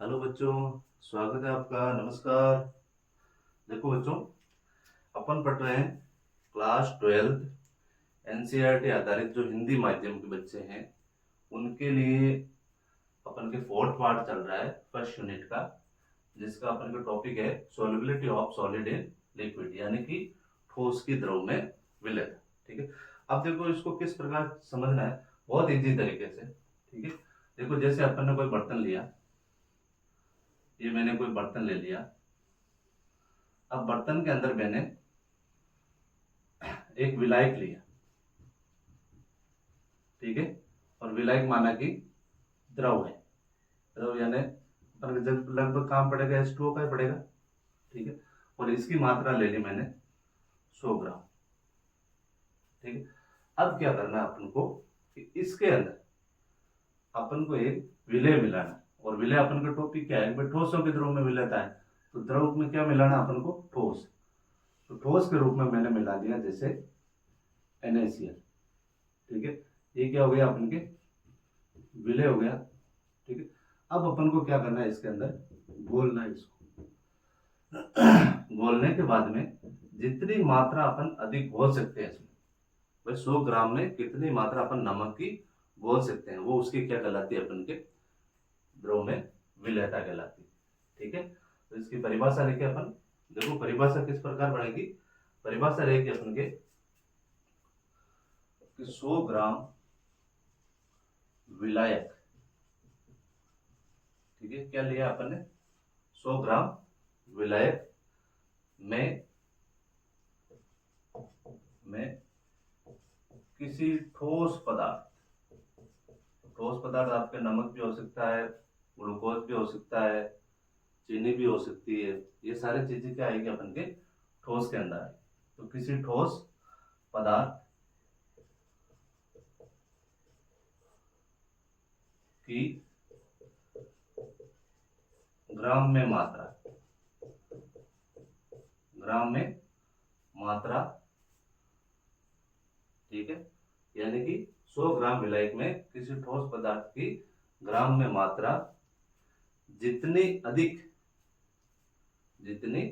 Hello बच्चों, स्वागत है आपका। नमस्कार। देखो बच्चों, अपन पढ़ रहे हैं क्लास 12 एनसीईआरटी आधारित जो हिंदी माध्यम के बच्चे हैं उनके लिए अपन के फोर्थ पार्ट चल रहा है फर्स्ट यूनिट का, जिसका अपन का टॉपिक है solubility of solid in liquid, यानी कि ठोस की द्रव में विलयता। ठीक है। अब देखो इसको किस प्रकार समझना है, बहुत इजी तरीके से। ठीक है। देखो जैसे अपन ने कोई बर्तन लिया, ये मैंने कोई बर्तन ले लिया। अब बर्तन के अंदर मैंने एक विलायक लिया। ठीक है। और विलायक माना कि द्रव है। द्रव यानी जब लगभग काम पड़ेगा H2O का ही पड़ेगा। ठीक है। और इसकी मात्रा ले ली मैंने 100 ग्राम। ठीक है। अब क्या करना है अपन को कि इसके अंदर अपन को एक विलय मिलाना है। और विलय अपन का टॉपिक क्या है, भाई ठोसों के द्रव में विलयता है। तो द्रव में क्या मिलाना अपन को, ठोस। तो ठोस के रूप में मैंने मिला दिया जैसे NaCl। ठीक है। ये क्या हो गया अपन के विलय हो गया। ठीक है। अब अपन को क्या करना है, इसके अंदर घोलना है इसको। घोलने के बाद में जितनी मात्रा अपन अधिक घोल सकते हैं इसमें, भाई 100 ग्राम में कितनी मात्रा अपन नमक की घोल सकते हैं, वो उसकी क्या कहलाती है, अपन के द्रव में विलयता कहलाती है। ठीक है। तो इसकी परिभाषा लेके अपन देखो परिभाषा किस प्रकार बनेगी। परिभाषा रहेगी अपन के कि 100 ग्राम विलायक। ठीक है। क्या लिया अपन ने, 100 ग्राम विलायक में किसी ठोस पदार्थ आपके नमक भी हो सकता है, ग्लूकोज भी हो सकता है, चीनी भी हो सकती है। ये सारी चीजें क्या आएगी अपन के ठोस के अंदर आएगी। तो किसी ठोस पदार्थ की ग्राम में मात्रा, ग्राम में मात्रा। ठीक है। यानी कि 100 ग्राम विलायक में किसी ठोस पदार्थ की ग्राम में मात्रा जितनी अधिक, जितनी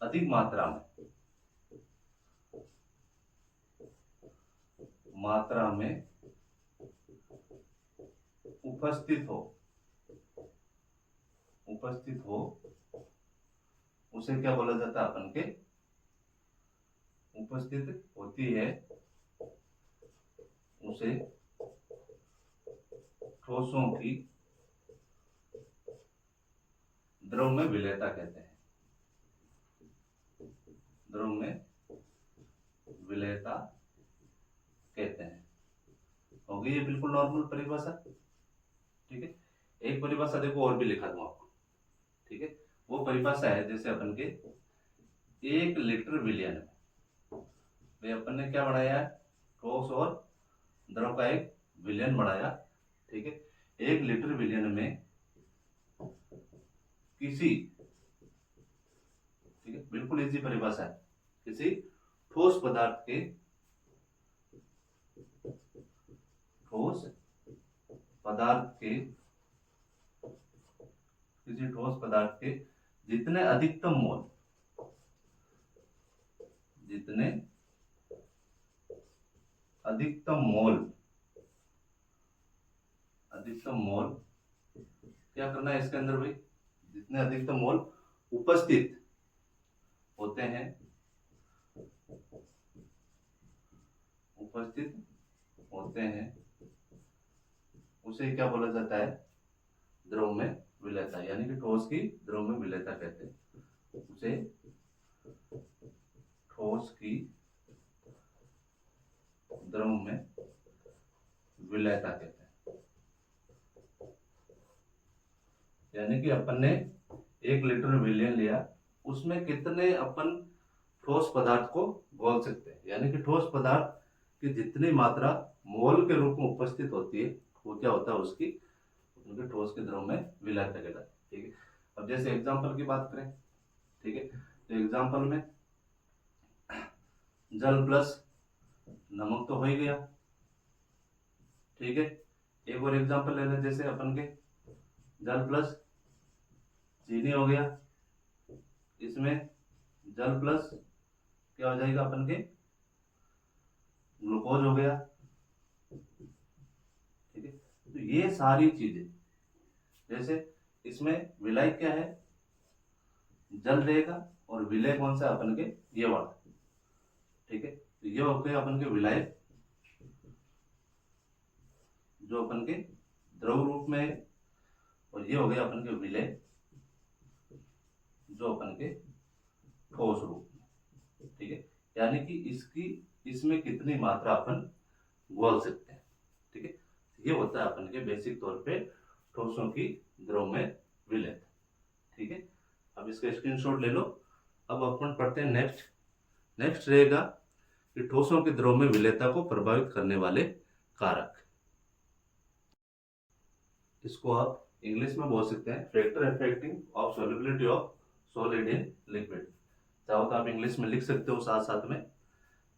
अधिक मात्रा में उपस्थित हो, उसे क्या बोला जाता है, अपन के उपस्थित होती है, उसे ठोसों की द्रव में विलयता कहते हैं। द्रव में विलयता कहते हैं। होगी ये बिल्कुल नॉर्मल परिभाषा। ठीक है। एक परिभाषा देखो और भी लिखा दूं आपको। ठीक है। वो परिभाषा है जैसे अपन के 1 लीटर विलयन में, भाई अपन ने क्या बनाया है, ठोस और द्रव का एक विलयन बनाया। ठीक है। 1 लीटर विलयन में किसी, ठीक है, बिल्कुल इजी परिभाषा है, किसी ठोस पदार्थ के, ठोस पदार्थ के, किसी ठोस पदार्थ के जितने अधिकतम मोल, जितने अधिकतम मोल, अधिकतम मोल क्या करना है इसके अंदर, भाई जितने अधिकतम मोल उपस्थित होते हैं, उपस्थित होते हैं, उसे क्या बोला जाता है, द्रव में विलयता। यानी कि ठोस की द्रव में विलयता कहते हैं उसे, ठोस की द्रव में विलयता कहते हैं। यानी कि अपन ने 1 लीटर विलयन लिया, उसमें कितने अपन ठोस पदार्थ को घोल सकते हैं, यानी कि ठोस पदार्थ की जितनी मात्रा मोल के रूप में उपस्थित होती है, वो क्या होता है, उसकी उनके ठोस के द्रव में विलयता कहलाता है। ठीक है। अब जैसे एग्जांपल की बात करें, ठीक है, तो एग्जांपल में जल प्लस नमक तो हो ही गया। ठीक है। एक और एग्जांपल ले लें, जैसे अपन के जल प्लस चीनी हो गया, इसमें जल प्लस क्या हो जाएगा अपन के ग्लूकोज हो गया। ठीक है, तो ये सारी चीजें, जैसे इसमें विलय क्या है, जल रहेगा, और विलय कौन सा अपन के ये वाला। ठीक है, तो ये हो गया अपन के विलय जो अपन के द्रव रूप में है, और ये हो गया अपन के विलय जो अपन के ठोस रूप में। ठीक है, यानी कि इसमें कितनी मात्रा अपन घोल सकते हैं। ठीक है, ये होता है अपन के बेसिक तौर पे ठोसों की द्रव में विलय। ठीक है, अब इसका स्क्रीनशॉट ले लो। अब अपन पढ़ते हैं नेक्स्ट रहेगा कि ठोसों के द्रव में विलयता को प्रभावित करने वाले कारक। इसको आप इंग्लिश में बोल सकते हैं factor affecting of solubility of solid in liquid. चाहो तो आप इंग्लिश में लिख सकते हो साथ साथ में,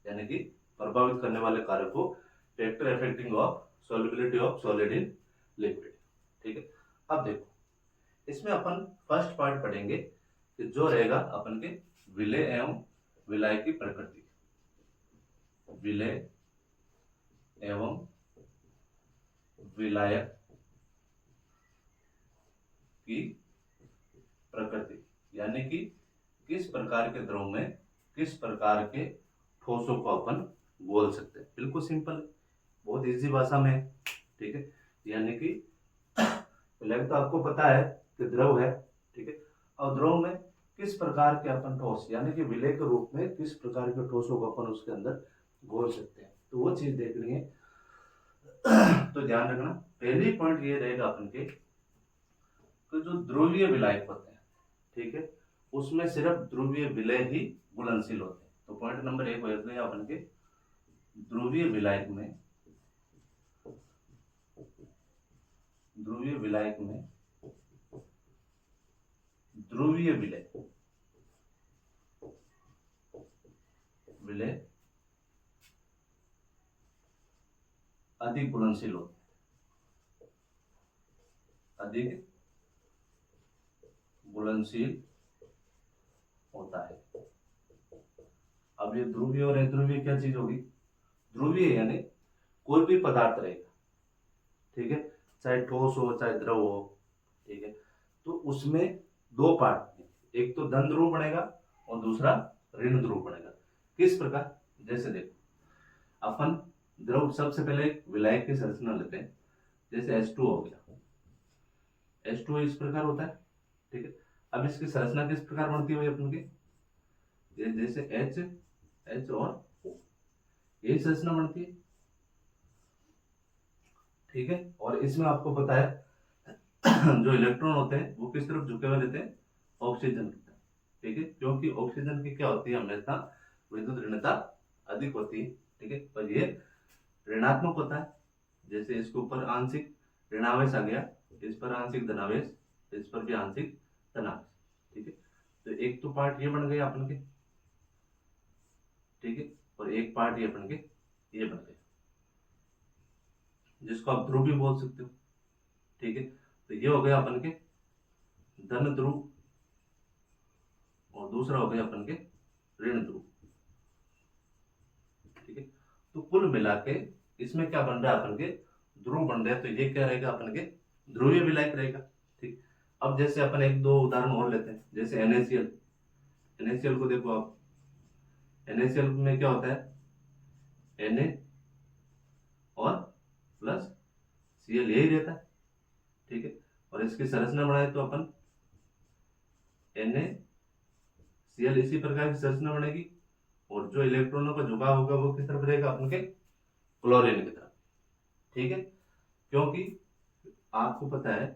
यानी कि प्रभावित करने वाले कारक को factor affecting of solubility of solid in liquid. ठीक है, अब देखो इसमें अपन फर्स्ट पार्ट पढ़ेंगे कि जो रहेगा अपन के विलय एवं विलायक की प्रकृति। विलय एवं विलायक की प्रकृति, यानी कि किस प्रकार के द्रव में किस प्रकार के ठोसों को अपन बोल सकते हैं। बिल्कुल सिंपल, बहुत इजी भाषा में। ठीक है, यानी कि विलय तो आपको पता है कि द्रव है। ठीक है, और द्रव में किस प्रकार के अपन ठोस, यानी कि विलय के रूप में किस प्रकार के ठोसों को अपन उसके अंदर घोल सकते हैं, तो वो चीज देखनी है। तो ध्यान रखना, पहली पॉइंट ये रहेगा अपन के कि जो ध्रुवीय विलायक होते हैं, ठीक है, उसमें सिर्फ ध्रुवीय विलय ही घुलनशील होते हैं। तो पॉइंट नंबर 1 हो गया अपन के ध्रुवीय विलायक में ध्रुवीय विलय अधिक घुलनशील होते हैं, अधिक घुलनशील होता है। अब ये ध्रुवीय और अध्रुवीय क्या चीज होगी? ध्रुवीय यानी कोई भी पदार्थ रहेगा, ठीक है, चाहे ठोस हो चाहे द्रव हो। ठीक है, तो उसमें दो पार्ट, एक तो धन ध्रुव बनेगा और दूसरा ऋण ध्रुव बनेगा। किस प्रकार? जैसे देखो अपन द्रव, सबसे पहले विलायक की संरचना लेते हैं। जैसे H2 हो गया, H2 इस प्रकार होता है। ठीक है, अब इसकी संरचना किस प्रकार बनती है अपन की? जैसे H और O, यही संरचना बनती है। ठीक है, और इसमें आपको पता है जो इलेक्ट्रॉन होते हैं वो किस तरफ झुके हुए रहते हैं? ऑक्सीजन की तरफ। ठीक है, क्योंकि ऑक्सीजन की क्या होती है, हमेशा विद्युत ऋणता अधिक होती है। ठीक है, पर ये ऋणात्मक होता है। जैसे इसके ऊपर आंशिक ऋणावेश आ गया, इस पर आंशिक धनावेश, इस पर भी आंशिक धनावेश। ठीक है, तो एक तो पार्ट ये बन गया अपन के, ठीक है, और एक पार्ट ये अपन के ये बन गया, जिसको आप ध्रुव भी बोल सकते हो। ठीक है, तो ये हो गया अपन के धन ध्रुव, और दूसरा हो गया अपन के ऋण ध्रुव। ठीक है, तो कुल मिला के इसमें क्या बन रहा है, अपन के ध्रुव बन रहा है। तो ये क्या रहेगा, अपन के ध्रुवीय विलायक रहेगा। ठीक, अब जैसे अपन एक दो उदाहरण और लेते हैं। जैसे NaCl को देखो आप, NaCl में क्या होता है, Na और प्लस Cl यही रहता है। ठीक है, और इसकी संरचना बनाए तो अपन NaCl इसी प्रकार की संरचना बनेगी, और जो इलेक्ट्रॉनों का झुकाव होगा वो किस तरफ रहेगा, अपन के क्लोरीन की तरफ। ठीक है, क्योंकि आपको पता है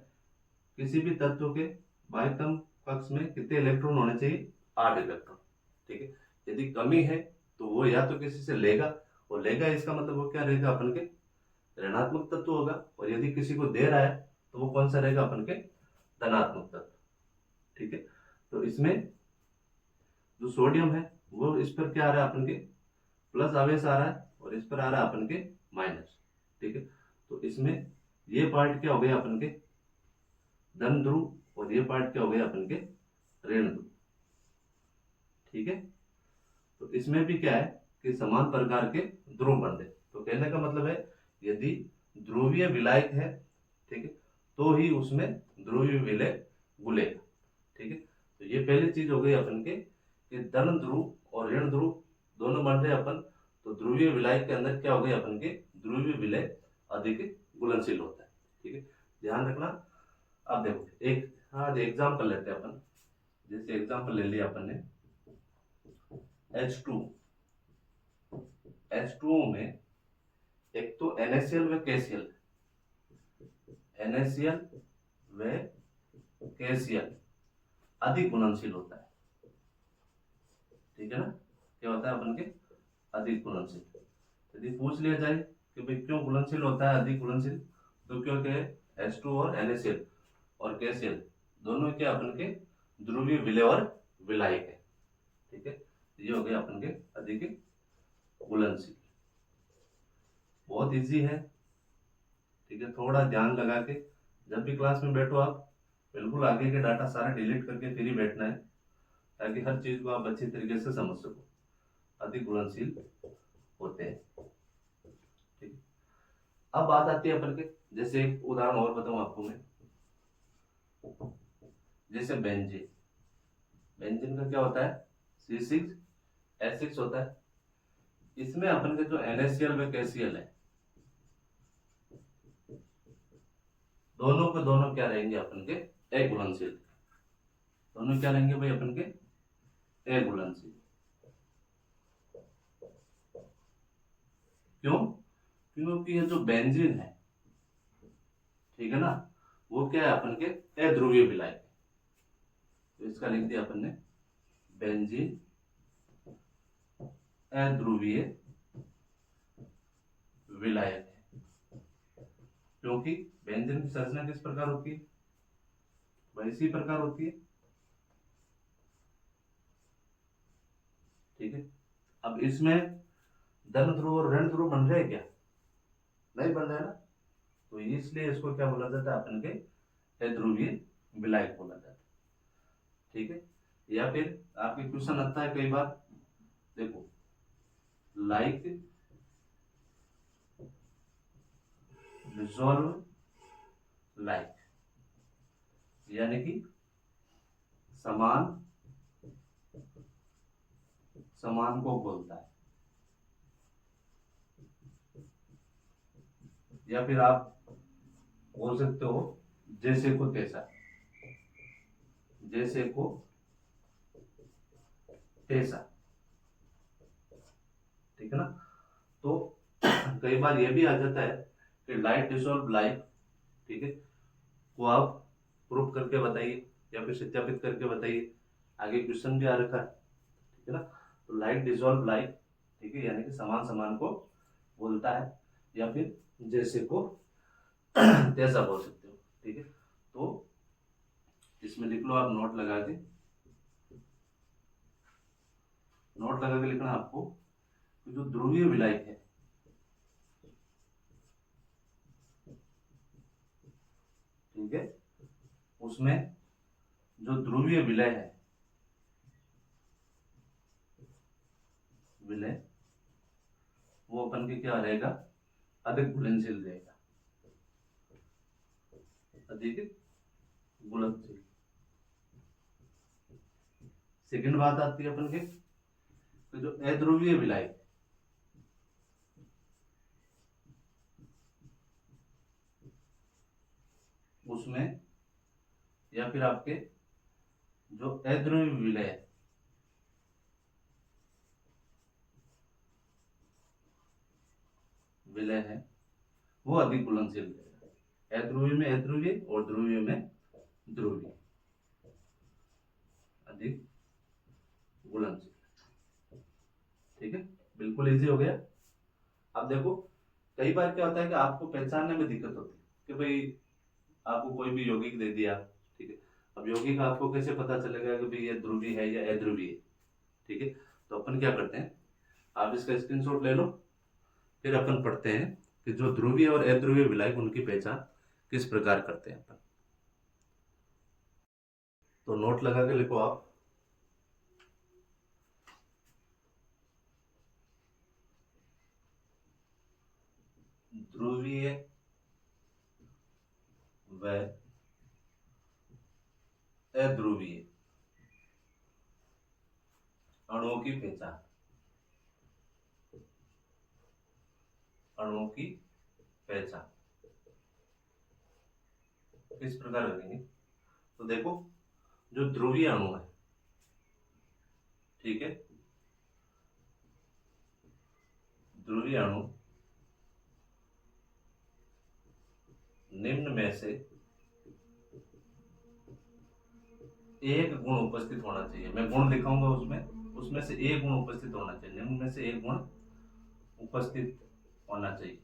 किसी भी तत्व के बाह्यतम कक्ष में कितने इलेक्ट्रॉन होने चाहिए? 8 इलेक्ट्रॉन। ठीक है, यदि कमी है तो वो या तो किसी से लेगा, और लेगा इसका मतलब वो क्या रहेगा, अपन के ऋणात्मक तत्व होगा। और यदि किसी को दे रहा है तो वो कौन सा रहेगा, अपन के धनात्मक तत्व। ठीक है, तो इसमें जो सोडियम है वो इस पर क्या आ रहा है, अपन के प्लस आवेश आ रहा है, और इस पर आ रहा है अपन के माइनस। ठीक है, तो इसमें ये पार्ट क्या हो गया अपन के धन ध्रुव और ये पार्ट क्या हो गया अपन के ऋण ध्रुव। ठीक है, तो इसमें भी क्या है कि समान प्रकार के ध्रुव बन रहे। तो कहने का मतलब है यदि ध्रुवीय विलायक है, ठीक है, तो ही उसमें ध्रुवीय विलय घुलेगा। ठीक है, तो ये पहली चीज हो गई अपन के कि धन ध्रुव और ऋण ध्रुव दोनों बन रहे अपन, तो ध्रुवीय विलायक के अंदर क्या हो गई अपन के ध्रुवीय विलय अधिक घुलनशील होता है। ठीक है, ध्यान रखना। अब देखो एक आज एग्जाम्पल लेते हैं अपन, जैसे एग्जाम्पल ले लिया अपन ने H2 H2O में एक तो NaCl व KCl, NaCl व KCl अधिक घुलनशील होता है। ठीक है ना, क्या होता है अपन के अधिक घुलनशील। यदि पूछ लिया जाए कि भाई क्यों घुलनशील होता है अधिक घुलनशील, तो क्योंकि H2 और NaCl और KCl दोनों क्या अपन के ध्रुवीय विलय और विलायक है। ठीक है, ये हो गया अपन के अधिक घुलनशील। बहुत इजी है। ठीक है, थोड़ा ध्यान लगा के जब भी क्लास में बैठो आप बिल्कुल आगे के डाटा सारा डिलीट करके फिर ही बैठना है, ताकि हर चीज को आप अच्छी तरीके से समझ सको। अधिक घुलनशील होते हैं। ठीक है, अब बात आती है अपन के, जैसे एक उदाहरण और बताऊं आपको मैं, जैसे बेंजीन। बेंजीन का क्या होता है C6H6 होता है। इसमें अपन के जो NaCl व KCl है दोनों के दोनों क्या रहेंगे अपन के अघुलनशील। दोनों क्या रहेंगे भाई अपन के अघुलनशील। क्यों? क्योंकि ये जो बेंजीन है, ठीक है ना, वो क्या है अपन के अध्रुवीय विलायक। तो इसका लिख दिया अपन ने बेंजीन अध्रुवीय विलायक है। क्योंकि बेंजीन की संरचना किस प्रकार होती है, वह इसी प्रकार होती है। ठीक है, अब इसमें धन ध्रुव और ऋण ध्रुव बन रहे हैं क्या? नहीं बन रहे ना, तो इसलिए इसको क्या बोला जाता है अपन के अध्रुवीय विलायक बोला जाता है। ठीक है, या फिर आपके क्वेश्चन आता है कई बार, देखो लाइक डिसॉल्व लाइक, यानी कि समान समान को बोलता है। या फिर आप बोल सकते हो जैसे को तैसा, जैसे को तैसा। ठीक है ना, तो कई बार यह भी आ जाता है कि लाइट डिसॉल्व लाइक, ठीक है, वो आप प्रूफ करके बताइए या फिर सत्यापित करके बताइए। आगे क्वेश्चन भी आ रखा है। ठीक है ना, तो लाइट डिसॉल्व लाइक, ठीक है, यानी कि समान समान को बोलता है, या फिर जैसे को तैसा बोल सकते हो। ठीक है, तो इसमें लिख लो आप, नोट लगा के लिखना आपको कि जो ध्रुवीय विलायक है, ठीक है, उसमें जो ध्रुवीय विलय है, विलय वो अपन के क्या रहेगा, अधिक घुलनशील रहेगा, अधिक घुलनशील। सेकंड बात आती है अपन के तो जो अध्रुवीय विलायक, उसमें या फिर आपके जो अध्रुवीय विलय है वो अधिक घुलनशील रहेगा। अध्रुवीय में अध्रुवीय और ध्रुवीय में ध्रुवीय, अधिक घुलनशील। ठीक है, बिल्कुल इजी हो गया। अब देखो कई बार क्या होता है कि आपको पहचानने में दिक्कत होती है कि भाई आपको कोई भी यौगिक दे दिया, ठीक है, अब यौगिक आपको कैसे पता चलेगा कि भाई ये ध्रुवीय है या अध्रुवीय है। ठीक है, तो अपन क्या करते हैं, आप इसका स्क्रीनशॉट ले लो, फिर अपन पढ़ते हैं कि जो ध्रुवीय और अध्रुवीय विलायक उनकी पहचान किस प्रकार करते हैं अपन। तो नोट लगा के लिखो आप। ध्रुवीय व अध्रुवीय अणुओं की पहचान, अणुओं की पहचान किस प्रकार करेंगे। तो देखो, जो ध्रुवीय अणु है, ठीक है, ध्रुवीय अणु निम्न में से एक गुण उपस्थित होना चाहिए। मैं गुण लिखाऊंगा, उसमें से एक गुण उपस्थित होना चाहिए। निम्न में से एक गुण उपस्थित होना चाहिए,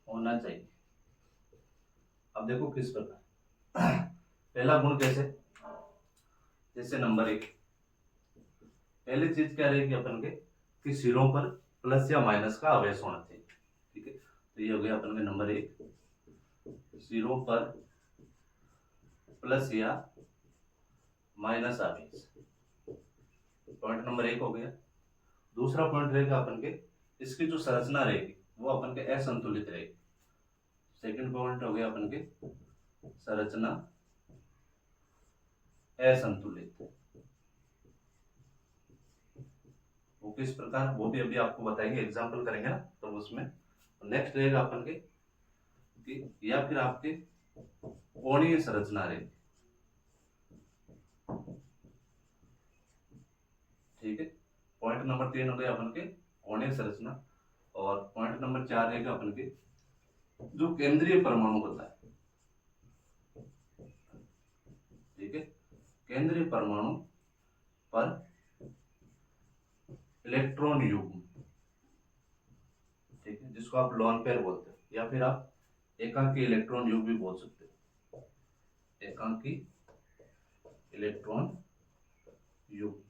होना चाहिए। अब देखो किस प्रकार। पहला गुण कैसे, जैसे नंबर 1, पहली चीज क्या रहेगी अपन के कि सिरों पर प्लस या माइनस का आवेश होना चाहिए, ठीक है। तो ये हो गया अपन के नंबर 1, सिरों पर प्लस या माइनस आवेश। पॉइंट नंबर 1 हो गया। दूसरा पॉइंट रहेगा अपन के, इसकी जो संरचना रहेगी वो अपन के असंतुलित रहेगी। सेकंड पॉइंट हो गया अपन के, संरचना असंतुलित। वो किस प्रकार, वो भी अभी आपको बताएंगे, एग्जांपल करेंगे ना तो उसमें। नेक्स्ट रहेगा अपन के कि या फिर आपके कोणीय संरचना रहेगी, ठीक है। पॉइंट नंबर 3 हो गया अपन के कोणीय संरचना। और पॉइंट नंबर 4 रहेगा अपन के जो केंद्रीय परमाणु होता है, ठीक है, केंद्रीय परमाणु पर इलेक्ट्रॉन युग्म, ठीक है, जिसको आप लोन पेयर बोलते हो, या फिर आप एकांकी इलेक्ट्रॉन युग्म भी बोल सकते हो, एकांकी इलेक्ट्रॉन युग्म,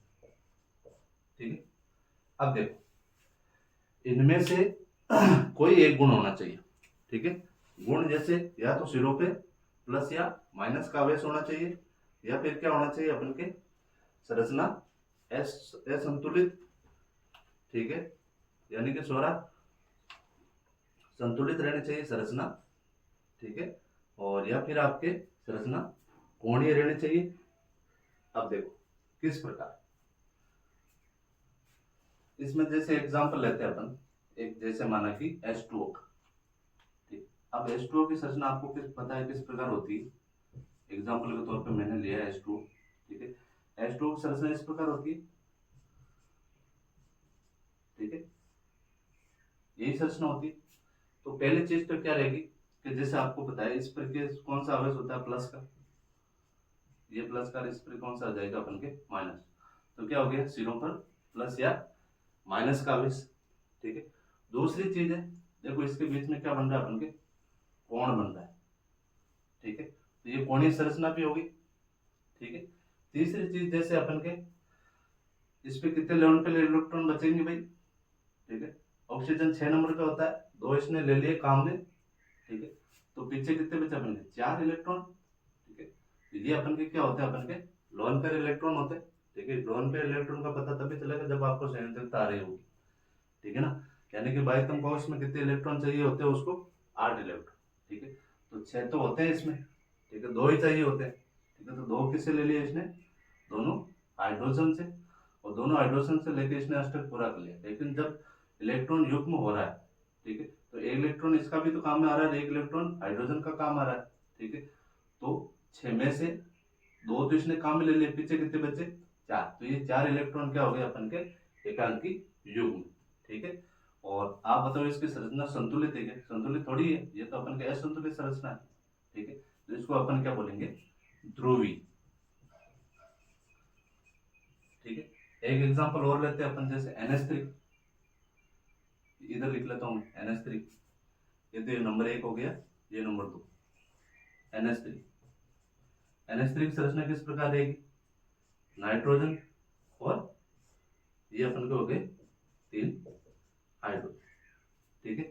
ठीक है। अब देखो, इनमें से कोई एक गुण होना चाहिए, ठीक है। गुण जैसे या तो सिरों पे प्लस या माइनस का आवेश होना चाहिए, या फिर क्या होना चाहिए अपन के संरचना असंतुलित, ठीक है, यानी कि सोरा संतुलित रहनी चाहिए संरचना, ठीक है। और या फिर आपके संरचना कोणीय रहनी चाहिए। अब देखो किस प्रकार, इसमें जैसे एग्जांपल लेते हैं अपन, एक जैसे माना कि H2O, ठीक। अब H2O की संरचना आपको किस पता है किस प्रकार होती है। एग्जांपल के तौर पे मैंने लिया H2O, ठीक है। H2O की संरचना इस प्रकार होती है, ठीक है, यही संरचना होती है। तो पहली चीज तो क्या रहेगी कि जैसे आपको पता है इस पर के कौन सा आवेश होता है, प्लस का, ये प्लस का, इस पर कौन सा आ जाएगा अपन के माइनस। तो क्या हो गया, सिरों पर प्लस या माइनस का आवेश, ठीक है। दूसरी चीज है, देखो इसके बीच में क्या बन रहा है अपन के, कोण बन रहा है, ठीक है। तो ये कोणीय संरचना भी होगी, ठीक है। तीसरी चीज जैसे अपन के इस पे कितने लेवल पे इलेक्ट्रॉन बचेंगे भाई, ठीक है। ऑक्सीजन 6 नंबर पे होता है, 2 इसने ले लिए काम में, ठीक है। तो पीछे कितने बचे अपन के, 4 इलेक्ट्रॉन, ठीक है। तो ये अपन के क्या होते हैं, अपन के लोन पेयर इलेक्ट्रॉन होते हैं, ठीक है। लोन पेयर इलेक्ट्रॉन का पता तभी चलेगा जब आपको संयोजकता आ रही होगी, ठीक है ना। यानी कि बाह्यतम कवच में कितने इलेक्ट्रॉन चाहिए होते हैं उसको, 8 इलेक्ट्रॉन, ठीक है। तो 6 तो होते हैं इसमें, ठीक है, 2 ही चाहिए होते हैं, ठीक है। तो 2 किससे ले लिए इसने, दोनों हाइड्रोजन से, और दोनों हाइड्रोजन से लेके इसने अष्टक पूरा कर लिया। लेकिन जब इलेक्ट्रॉन युग्म हो रहा है, ठीक है, तो एक इलेक्ट्रॉन इसका भी तो काम में आ रहा है, एक इलेक्ट्रॉन हाइड्रोजन का काम आ रहा है, ठीक है। तो 6 में से 2 तो इसने काम में ले लिए, पीछे कितने बचे, 4। तो ये 4 इलेक्ट्रॉन क्या हो गए अपन के एकांकी युग्म, ठीक है। और आप बताओ इसकी संरचना संतुलित है क्या, संतुलित थोड़ी है, ये तो अपन के असंतुलित संरचना है, ठीक है। तो इसको अपन क्या बोलेंगे, ध्रुवी, ठीक है। एक एग्जांपल और लेते हैं अपन, जैसे NH3, इधर लिख लेता हूं NH3, ये तो ये नंबर 1 हो गया, ये नंबर 2 NH3। NH3 की संरचना किस प्रकार रहेगी, नाइट्रोजन और ये अपन के हो गए 3 हाइड्रोजन, ठीक है।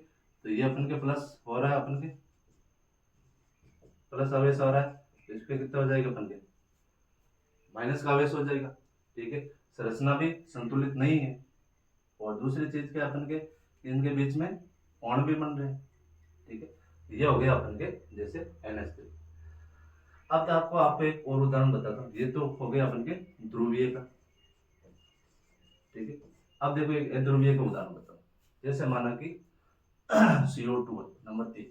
तो ये अपन के प्लस हो रहा है, अपन के प्लस आवेश हो रहा है, तो इस पे कितना हो जाएगा अपन के माइनस का आवेश हो जाएगा। ठीक है, संरचना भी संतुलित नहीं है। और दूसरी चीज क्या अपन के इनके बीच में कोण भी बन रहे हैं। ठीक है, ये हो गया अपन के जैसे NH3। अब आपको एक और उदाहरण बताता हूँ। ये तो हो गया अपन के ध्रुवीय का। ठीक है, अब देखो एक अध्रुवीय का उदाहरण बताओ। जैसे माना कि CO2 नंबर 3,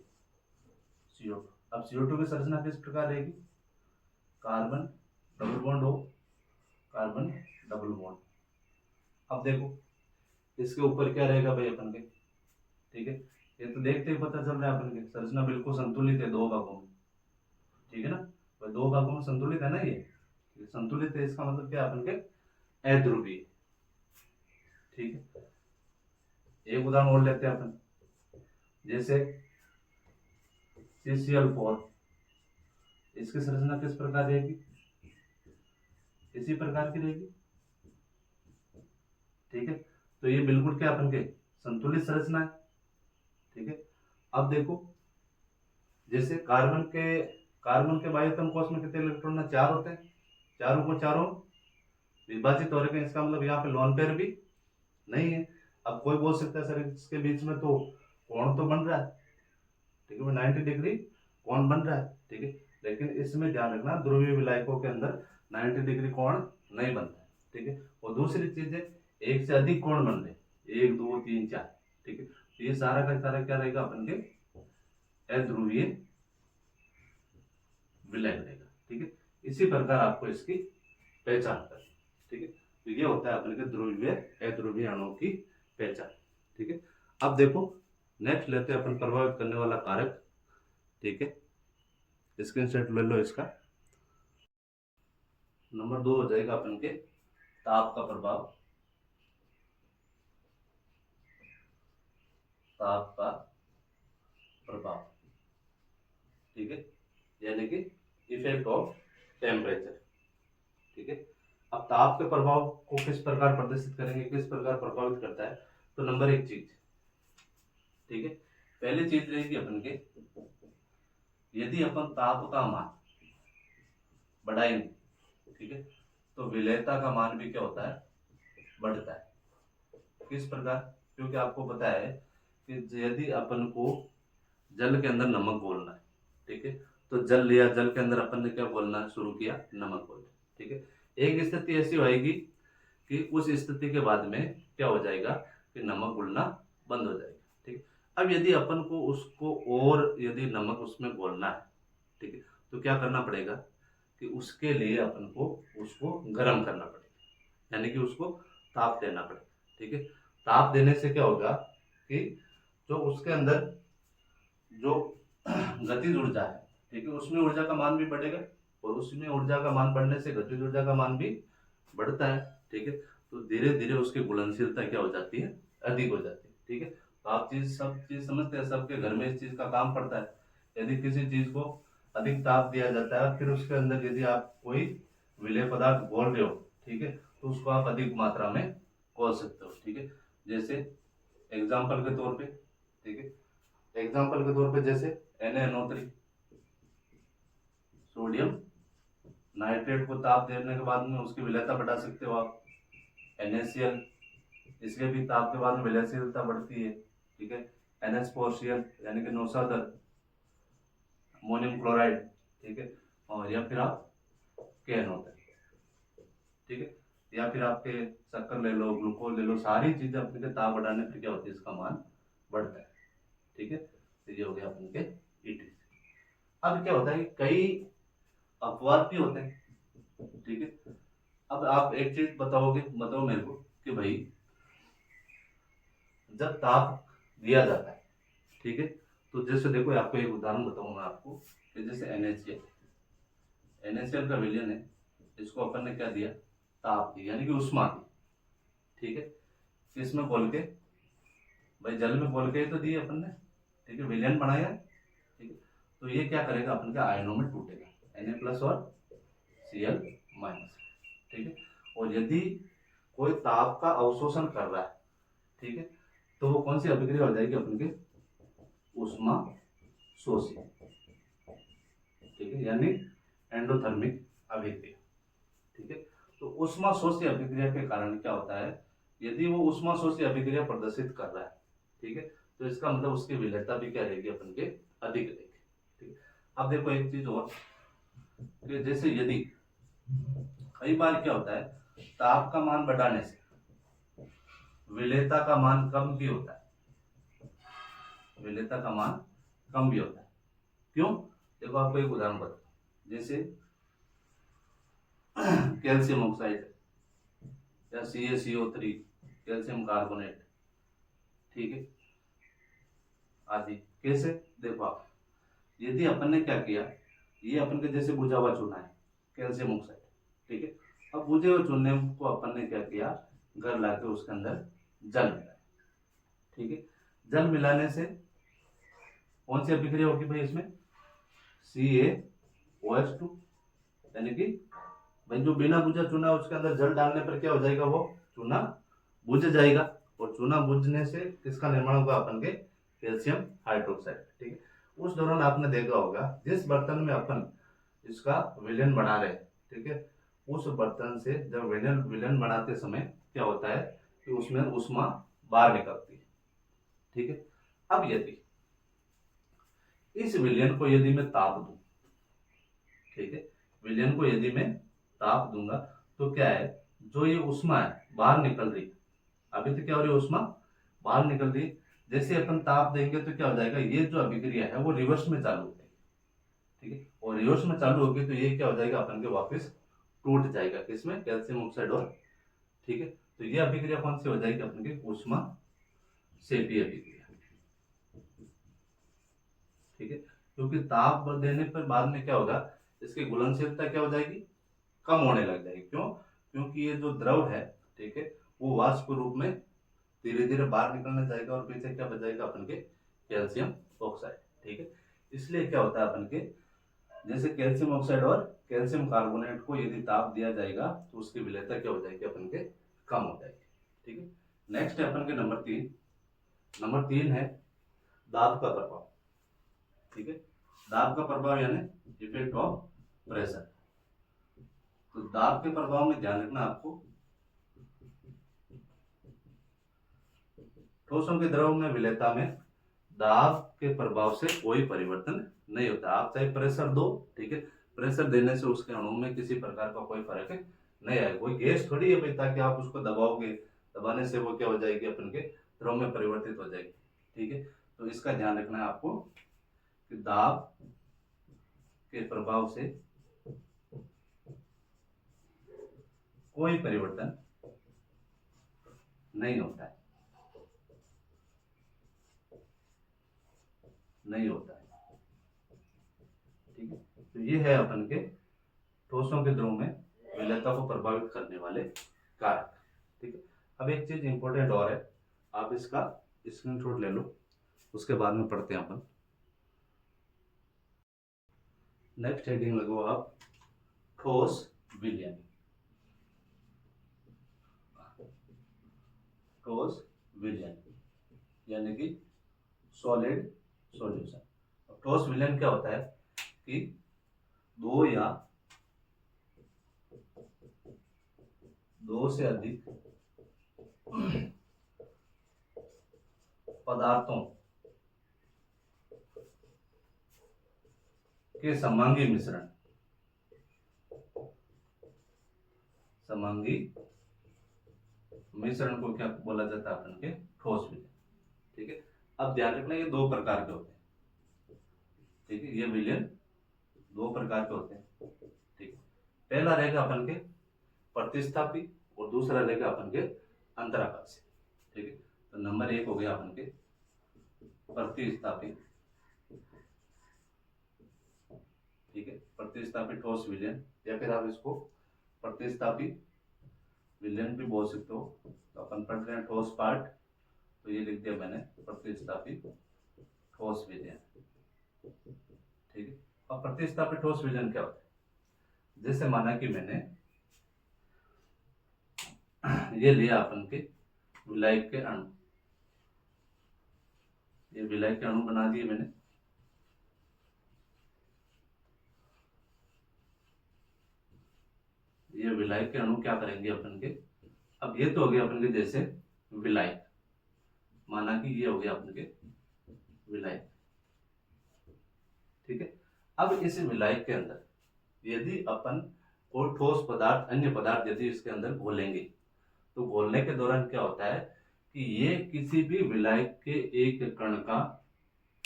CO2। अब CO2 की संरचना किस प्रकार रहेगी? कार्बन डबल बॉन्ड हो, कार्बन डबल बॉन्ड। अब देखो इसके ऊपर क्या रहेगा भाई अपन के। ठीक है, ये तो देखते ही पता चल रहा है अपन के संरचना बिल्कुल संतुलित है दो भागों में। ठीक है ना, भाई दो भागों में संतुलित है ना, ये संतुलित है, इसका मतलब क्या अपन के अध्रुवीय। ठीक है, एक उदाहरण और लेते हैं अपन। जैसे CCl4, इसकी संरचना किस प्रकार रहेगी? इसी प्रकार की रहेगी। ठीक है, तो ये बिल्कुल क्या अपन के संतुलित संरचना है। ठीक है, अब देखो जैसे कार्बन के बाह्यतम कोश में कितने इलेक्ट्रॉन है? 4 होते हैं। चारों को चारों विभाजित हो रहे हैं, इसका मतलब यहाँ पे लोन पेयर भी नहीं है। अब कोई बोल सकता है सर इसके बीच में तो कोण तो बन रहा है। ठीक है, 90 डिग्री कोण बन रहा है। ठीक है, लेकिन इसमें ध्यान रखना ध्रुवीय विलायकों के अंदर 90 डिग्री कोण नहीं बनता है। ठीक है, और दूसरी चीज है एक से अधिक कोण बन रहे, 1 2 3 4। ठीक है, तो ये सारा का सारा क्या रहेगा अपन के अध्रुवीय विलायक रहेगा। ठीक है, इसी प्रकार आपको इसकी पहचान करनी। ठीक है, तो ये होता है अपन के ध्रुवीय अध्रुवीय अणुओं की पहचान। ठीक है, अब देखो नेक्स्ट लेते हैं अपन प्रभावित करने वाला कारक। ठीक है, स्क्रीनशॉट ले लो इसका। नंबर 2 हो जाएगा अपन के ताप का प्रभाव। ताप का प्रभाव। ठीक है, यानी कि इफेक्ट ऑफ टेम्परेचर। ठीक है, अब ताप के प्रभाव को किस प्रकार प्रदर्शित करेंगे, किस प्रकार प्रभावित करता है? तो नंबर 1 चीज, ठीक है, पहली चीज रहेगी अपन के यदि अपन ताप का मान बढ़ाएंगे, ठीक है, तो विलेयता का मान भी क्या होता है? बढ़ता है। किस प्रकार? क्योंकि आपको पता है कि यदि अपन को जल के अंदर नमक घोलना है, ठीक है, तो जल लिया, जल के अंदर अपन ने क्या घोलना शुरू किया? नमक घोलना। ठीक है, एक स्थिति ऐसी होएगी कि उस स्थिति के बाद में क्या हो जाएगा कि नमक घुलना बंद हो जाएगा। ठीक है, अब यदि अपन को उसको और यदि नमक उसमें घोलना है, ठीक है, तो क्या करना पड़ेगा कि उसके लिए अपन को उसको गर्म करना पड़ेगा, यानी कि उसको ताप देना पड़ेगा। ठीक है, ताप देने से क्या होगा कि जो उसके अंदर जो गतिज ऊर्जा है, ठीक है, उसमें ऊर्जा का मान भी बढ़ेगा, और उसमें ऊर्जा का मान बढ़ने से गतिज ऊर्जा का मान भी बढ़ता है। ठीक है, तो धीरे धीरे उसकी घुलनशीलता क्या हो जाती है? अधिक हो जाती है। ठीक है, तो आप सब चीज समझते हैं, सबके घर में इस चीज का काम पड़ता है। यदि किसी चीज को अधिक ताप दिया जाता है, फिर उसके अंदर यदि आप कोई विलेय पदार्थ घोल रहे हो, ठीक है, तो उसको आप अधिक मात्रा में घोल सकते हो। ठीक है, जैसे एग्जाम्पल के तौर पे, ठीक है, एग्जाम्पल के तौर पे जैसे NaNO3, सोडियम नाइट्रेट को ताप देने के बाद में उसकी विलेयता बढ़ा सकते हो आप। NaCl, इसके भी ताप के बाद में विलयशीलता बढ़ती है। ठीक है, NH4Cl यानी कि नौसादर, अमोनियम क्लोराइड, ठीक है, और या फिर आप केन होता है। ठीक है, या फिर आपके शक्कर ले लो, ग्लूकोज ले लो, सारी चीजें अपने ताप बढ़ाने पर क्या होती है? इसका मान बढ़ता है। ठीक है, तो ये हो गया अपन के ETC। अब क्या होता है कि कई अपवाद भी होते हैं। ठीक है, अब आप एक चीज बताओ मेरे को कि भाई जब ताप दिया जाता है, ठीक है, तो जैसे देखो आपको एक उदाहरण बताऊंगा आपको कि जैसे NaCl का विलयन है, इसको अपन ने क्या दिया? ताप दी, यानी कि उष्मा दी। ठीक है, किसमें घोल के? भाई जल में घोल के ही तो दिए अपन ने। ठीक है, विलयन बनाया। ठीक है, तो ये क्या करेगा? अपन के आयनों में टूटेगा, Na+ और Cl-। ठीक है, और यदि कोई ताप का अवशोषण कर रहा है, ठीक है, तो वो कौन सी अभिक्रिया हो जाएगी अपन के? ऊष्मा शोषी, ठीक है, यानी एंडोथर्मिक अभिक्रिया, ठीक है। तो ऊष्मा शोषी अभिक्रिया के कारण क्या होता है, यदि वो ऊष्मा शोषी अभिक्रिया प्रदर्शित कर रहा है, ठीक है, तो इसका मतलब उसकी विलेयता भी क्या रहेगी, अपन के अधिक रहेगी, ठीक है। अब देखो एक चीज और, कि जैसे यदि कई बार क्या होता है, ताप का मान बढ़ाने से विलेयता का मान कम भी होता है, विलेयता का मान कम भी होता है। क्यों? देखो आपको एक उदाहरण बताओ, जैसे कैल्शियम ऑक्साइड या CaCO3, कैल्शियम कार्बोनेट, ठीक है, आदि। कैसे? देखो आप, यदि अपन ने क्या किया, ये अपन के जैसे बुझा हुआ चूना है कैल्शियम ऑक्साइड, ठीक है। अब बुझे हुए चूने को अपन ने क्या किया, घर लाके उसके अंदर जल मिलाया, ठीक है। जल मिलाने से कौन सी अभिक्रिया होगी भाई इसमें, CaOH2, यानी कि भाई जो बिना बुझा चूना है उसके अंदर जल डालने पर क्या हो जाएगा, वो चूना बुझ जाएगा, और चूना बुझने से किसका निर्माण होगा, अपन के कैल्शियम हाइड्रोक्साइड, ठीक है। उस दौरान आपने देखा होगा, जिस बर्तन में अपन इसका विलयन बना रहे, ठीक है, उस बर्तन से जब विलयन विलयन बनाते समय क्या होता है कि उसमें ऊष्मा बाहर निकलती है, ठीक है। अब यदि इस विलयन को यदि मैं ताप दूं, ठीक है, विलयन को यदि मैं ताप दूंगा, तो क्या है, जो ये ऊष्मा है बाहर निकल रही, अभी तो क्या हो रही है, ऊष्मा बाहर निकल रही, जैसे अपन ताप देंगे तो क्या हो जाएगा, ये जो अभिक्रिया है वो रिवर्स में चालू हो जाएगी, ठीक है, और रिवर्स में चालू होगी तो ये क्या हो जाएगा, अपन के वापस टूट जाएगा, किसमें, कैल्शियम ऑक्साइड और, ठीक है। तो ये अभिक्रिया कौन सी हो जाएगी, अपन की ऊष्मा सेपी अभिक्रिया, ठीक है। क्योंकि ताप देने पर बाद में क्या होगा, इसकी घुलनशीलता क्या हो जाएगी, कम होने लग जाएगी। क्यों? क्योंकि ये जो द्रव है, ठीक है, वो वाष्प रूप में धीरे धीरे बाहर निकलने जाएगा, और पीछे क्या बच जाएगा, अपन के कैल्शियम ऑक्साइड, ठीक है। इसलिए क्या होता है, अपन के जैसे कैल्शियम ऑक्साइड और कैल्शियम कार्बोनेट को यदि ताप दिया जाएगा तो उसकी विलेयता क्या हो जाएगी, अपन के कम हो जाएगी, ठीक है। नेक्स्ट है अपन के नंबर 3 है दाब का प्रभाव, ठीक है। दाब का प्रभाव यानी इफेक्ट ऑफ प्रेशर। तो दाब के प्रभाव में ध्यान रखना आपको, ठोसों के द्रव में विलेयता में दाब के प्रभाव से कोई परिवर्तन नहीं होता। आप चाहे प्रेशर दो, ठीक है, प्रेशर देने से उसके अणु में किसी प्रकार का कोई फर्क नहीं आएगा। कोई गैस थोड़ी है भाई ताकि आप उसको दबाओगे, दबाने से वो क्या हो जाएगी, अपन के द्रव में परिवर्तित हो जाएगी, ठीक है। तो इसका ध्यान रखना है आपको कि दाब के प्रभाव से कोई परिवर्तन नहीं होता है, नहीं होता है, ठीक है। तो ये है अपन के ठोसों के द्रव में विलेयता को प्रभावित करने वाले कारक, ठीक है। अब एक चीज इंपॉर्टेंट और है, आप इसका स्क्रीनशॉट ले लो, उसके बाद में पढ़ते हैं अपन। नेक्स्ट हेडिंग लगो आप, ठोस विलयन, ठोस विलयन यानी कि सॉलिड सॉल्यूशन। ठोस विलयन क्या होता है कि दो से अधिक पदार्थों के समांगी मिश्रण, समांगी मिश्रण को क्या बोला जाता है, अपन के ठोस विलयन, ठीक है। अब ध्यान रखना, ये दो प्रकार के होते हैं, ठीक है, ये विलयन दो प्रकार के होते हैं, ठीक है। पहला रहेगा अपन के प्रतिस्थापी और दूसरा रहेगा अपन के अंतराकाशी, ठीक है। तो नंबर 1 हो गया अपन के प्रतिस्थापी, ठीक है, प्रतिस्थापी ठोस विलयन, या फिर आप इसको प्रतिस्थापी विलयन भी बोल सकते हो। तो अपन पढ़ रहे हैं ठोस पार्ट, तो ये लिख दिया मैंने प्रतिस्थापी ठोस विलयन, ठीक है। अब प्रतिस्थापी ठोस विलयन क्या होता है, जैसे माना कि मैंने ये लिया अपन के विलायक के अणु, ये विलायक के अणु बना दिए मैंने। ये विलायक के अणु क्या करेंगे अपन के, अब ये तो हो गया अपन के जैसे विलायक, माना कि ये हो गया अपन के विलायक, ठीक है। अब इस विलायक के अंदर यदि अपन कोई ठोस पदार्थ, अन्य पदार्थ यदि इसके अंदर घोलेंगे, तो घोलने के दौरान क्या होता है कि ये किसी भी विलायक के एक कण का,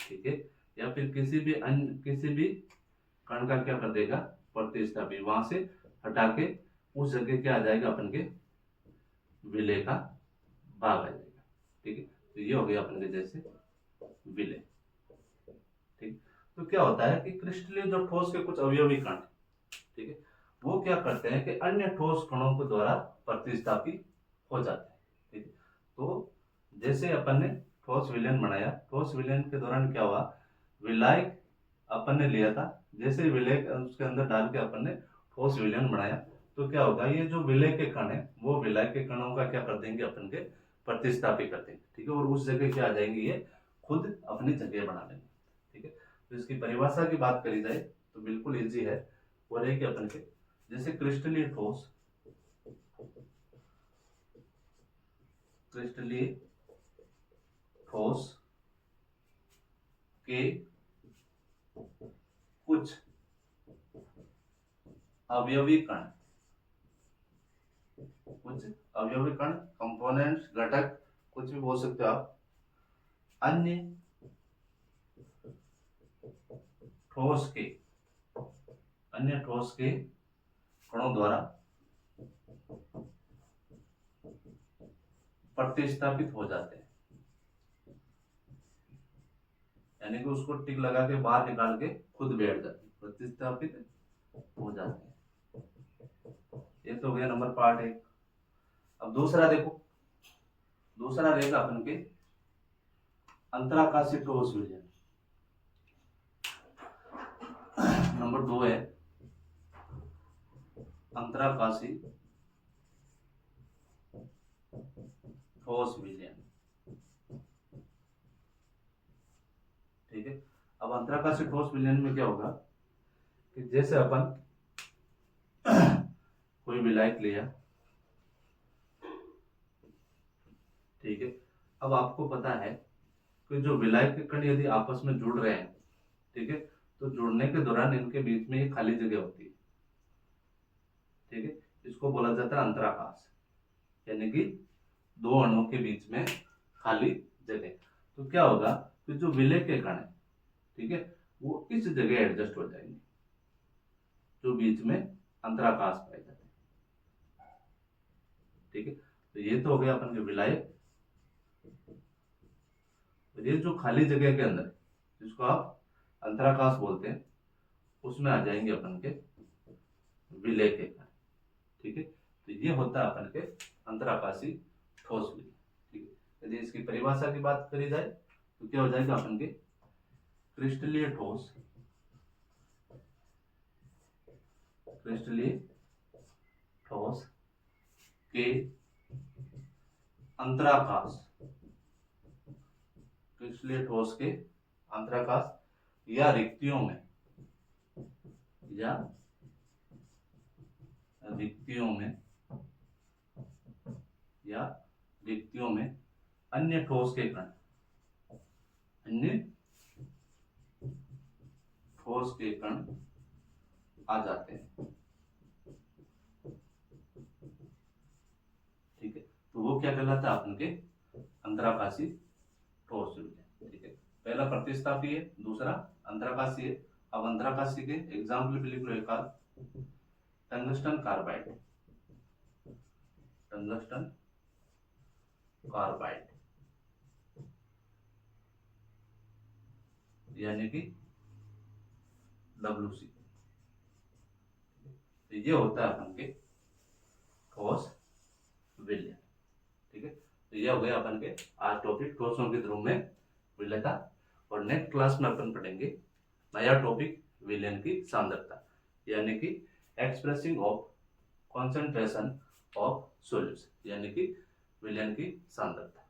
ठीक है, या फिर किसी भी कण का क्या कर देगा, प्रतिस्थापी, वहां से हटा के उस जगह क्या आ जाएगा, अपन के विलय का भाग आ जाएगा, ठीक है। तो ये हो गया अपन के जैसे विलय, ठीक। तो क्या होता है कि क्रिस्टलीय जो ठोस के कुछ अवयवी कण, ठीक है, वो क्या करते हैं कि अन्य ठोस कणों के द्वारा प्रतिस्थापी हो जाते हैं, ठीक है। तो जैसे अपन ने ठोस विलयन बनाया, ठोस विलयन के दौरान क्या हुआ, विलायक अपन ने लिया था, जैसे विलय उसके अंदर डाल के अपन ने ठोस विलयन बनाया, तो क्या होगा, ये जो विलय के कण है वो विलय के कणों का क्या कर देंगे, अपन के प्रतिस्थापी कर देंगे, ठीक है। और उस जगह क्या आ जाएंगे, ये खुद अपनी जगह बना लेंगे, ठीक है। तो इसकी परिभाषा की बात करी जाए तो बिल्कुल इजी है, वो रहेगी अपन के जैसे क्रिस्टलीय ठोस, क्रिस्टलीय ठोस के कुछ अवयवी कण, कुछ अवयवी कण, कंपोनेंट्स, घटक, कुछ भी बोल सकते हो आप, अन्य ठोस के, अन्य ठोस के कणों द्वारा प्रतिस्थापित हो जाते हैं, यानी कि उसको टिक लगा के बाहर निकाल के खुद बैठ जाते हैं, प्रतिस्थापित हो जाते हैं। ये तो हो गया नंबर पार्ट एक। अब दूसरा देखो, दूसरा रहेगा अपन के अंतराकाशीय ठोस विलयन। नंबर 2 है अंतराकाशीय ठोस विलयन, ठीक है। अब अंतराकाशीय ठोस विलयन में क्या होगा कि जैसे अपन कोई विलायक लिया, ठीक है। अब आपको पता है कि जो विलायक के कण यदि आपस में जुड़ रहे हैं, ठीक है, तो जुड़ने के दौरान इनके बीच में एक खाली जगह होती है, ठीक है। इसको बोला जाता है अंतराकाश, यानी कि दो अणुओं के बीच में खाली जगह। तो क्या होगा कि जो विलय के कण है, ठीक है, वो इस जगह एडजस्ट हो जाएंगे जो बीच में अंतराकाश पाए जाते हैं, ठीक है। तो ये तो हो गया अपन के विलायक। ये जो खाली जगह के अंदर, जिसको आप अंतराकाश बोलते हैं, उसमें आ जाएंगे अपन के विलय के कण, ठीक है। तो ये होता है अपन के अंतराकाशीय ठोस विलय, ठीक है। यदि इसकी परिभाषा की बात करी जाए तो क्या हो जाएगा अपन के क्रिस्टलीय ठोस, क्रिस्टलीय ठोस के अंतराकाश, क्रिस्टलीय ठोस के अंतराकाश या रिक्तियों में, या रिक्तियों में, या रिक्तियों में अन्य ठोस के कण, अन्य ठोस के कण आ जाते हैं, ठीक है। तो वो क्या कहलाता है अपन के अंतराकाशीय ठोस विलयन, ठीक है। पहला प्रतिस्थापी है, दूसरा अंतराकाशीय है। अब अंतराकाशीय के एग्जाम्पल भी लिख लो एक आध, टंगस्टन कार्बाइड, टंगस्टन कार्बाइड, यानी कि WC। तो ये होता है अपन के ठोस विलयन, ठीक है। तो ये हो गया अपन के आज टॉपिक ठोसों के ध्रुव में विलयता। और नेक्स्ट क्लास में अपन पढ़ेंगे नया टॉपिक विलयन की सांद्रता, यानी कि expressing of concentration of solutes, यानी कि विलयन की सांद्रता,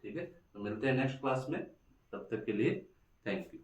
ठीक है। तो मिलते हैं नेक्स्ट क्लास में। तब तक के लिए थैंक यू।